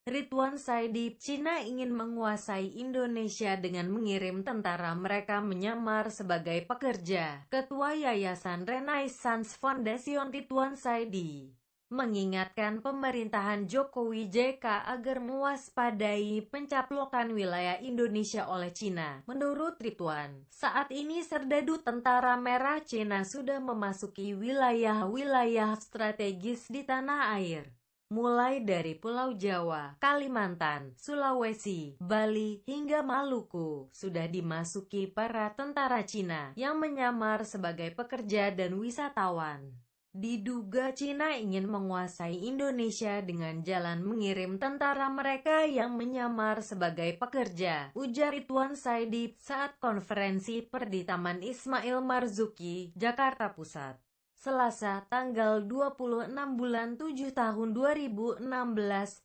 Ridwan Saidi, Cina ingin menguasai Indonesia dengan mengirim tentara mereka menyamar sebagai pekerja. Ketua Yayasan Renaissance Foundation Ridwan Saidi mengingatkan pemerintahan Jokowi JK agar mewaspadai pencaplokan wilayah Indonesia oleh Cina. Menurut Ridwan, saat ini serdadu tentara merah Cina sudah memasuki wilayah-wilayah strategis di tanah air, mulai dari Pulau Jawa, Kalimantan, Sulawesi, Bali, hingga Maluku, sudah dimasuki para tentara Cina yang menyamar sebagai pekerja dan wisatawan. Diduga Cina ingin menguasai Indonesia dengan jalan mengirim tentara mereka yang menyamar sebagai pekerja, ujar Ridwan Saidi saat konferensi pers di Taman Ismail Marzuki, Jakarta Pusat, Selasa, tanggal 26 bulan 7 tahun 2016.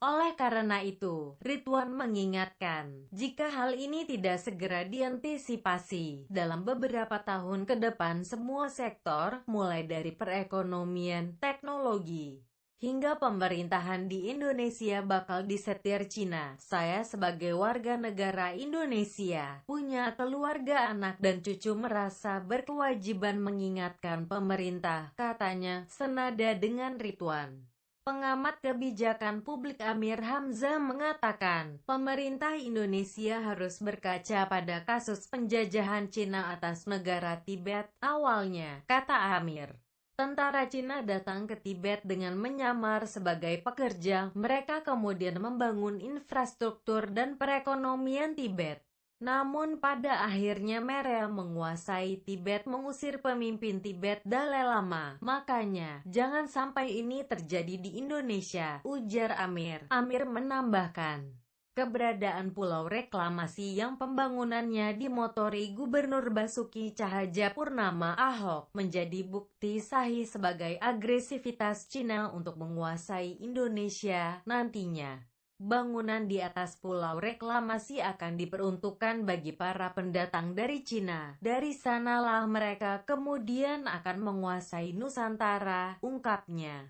Oleh karena itu, Ridwan mengingatkan, jika hal ini tidak segera diantisipasi, dalam beberapa tahun ke depan semua sektor, mulai dari perekonomian, teknologi, hingga pemerintahan di Indonesia bakal disetir Cina. Saya sebagai warga negara Indonesia, punya keluarga, anak dan cucu, merasa berkewajiban mengingatkan pemerintah, katanya, senada dengan Ridwan. Pengamat kebijakan publik Amir Hamzah mengatakan, pemerintah Indonesia harus berkaca pada kasus penjajahan Cina atas negara Tibet. Awalnya, kata Amir, tentara Cina datang ke Tibet dengan menyamar sebagai pekerja. Mereka kemudian membangun infrastruktur dan perekonomian Tibet. Namun pada akhirnya mereka menguasai Tibet, mengusir pemimpin Tibet Dalai Lama. Makanya, jangan sampai ini terjadi di Indonesia, ujar Amir. Amir menambahkan, keberadaan pulau reklamasi yang pembangunannya dimotori Gubernur Basuki Cahayapurnama Ahok menjadi bukti sahih sebagai agresivitas Cina untuk menguasai Indonesia. Nantinya, bangunan di atas pulau reklamasi akan diperuntukkan bagi para pendatang dari Cina. Dari sanalah mereka kemudian akan menguasai Nusantara, ungkapnya.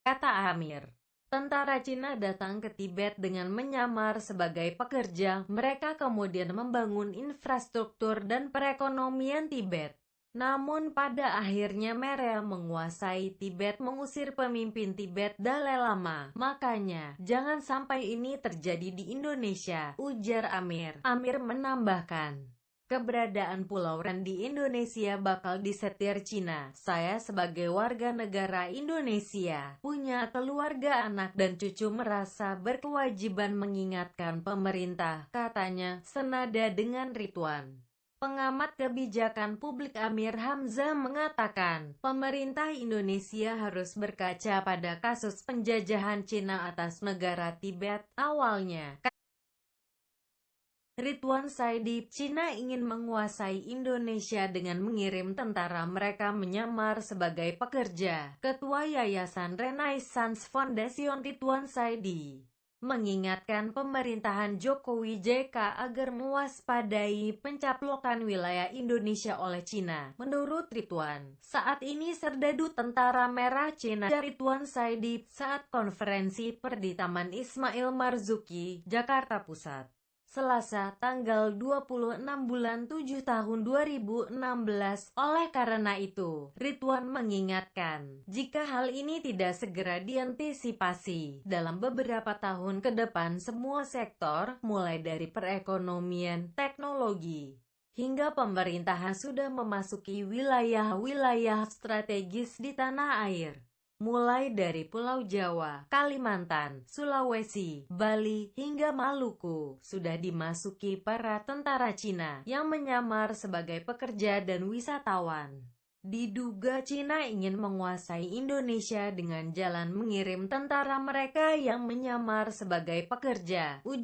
Kata Amir, tentara Cina datang ke Tibet dengan menyamar sebagai pekerja. Mereka kemudian membangun infrastruktur dan perekonomian Tibet. Namun pada akhirnya mereka menguasai Tibet, mengusir pemimpin Tibet Dalai Lama. Makanya, jangan sampai ini terjadi di Indonesia, ujar Amir. Amir menambahkan, keberadaan Pulau Ren di Indonesia bakal disetir Cina. Saya sebagai warga negara Indonesia, punya keluarga, anak dan cucu, merasa berkewajiban mengingatkan pemerintah, katanya, senada dengan Ridwan. Pengamat kebijakan publik Amir Hamzah mengatakan, pemerintah Indonesia harus berkaca pada kasus penjajahan Cina atas negara Tibet. Awalnya, Ridwan Saidi, Cina ingin menguasai Indonesia dengan mengirim tentara mereka menyamar sebagai pekerja. Ketua Yayasan Renaissance Foundation Ridwan Saidi mengingatkan pemerintahan Jokowi JK agar mewaspadai pencaplokan wilayah Indonesia oleh Cina. Menurut Ridwan, saat ini serdadu tentara merah Cina. Ridwan Saidi saat konferensi pers di Taman Ismail Marzuki, Jakarta Pusat, Selasa, tanggal 26 bulan 7 tahun 2016. Oleh karena itu, Ridwan mengingatkan, jika hal ini tidak segera diantisipasi, dalam beberapa tahun ke depan semua sektor, mulai dari perekonomian, teknologi, hingga pemerintahan sudah memasuki wilayah-wilayah strategis di tanah air, mulai dari Pulau Jawa, Kalimantan, Sulawesi, Bali, hingga Maluku, sudah dimasuki para tentara Cina yang menyamar sebagai pekerja dan wisatawan. Diduga Cina ingin menguasai Indonesia dengan jalan mengirim tentara mereka yang menyamar sebagai pekerja, ujar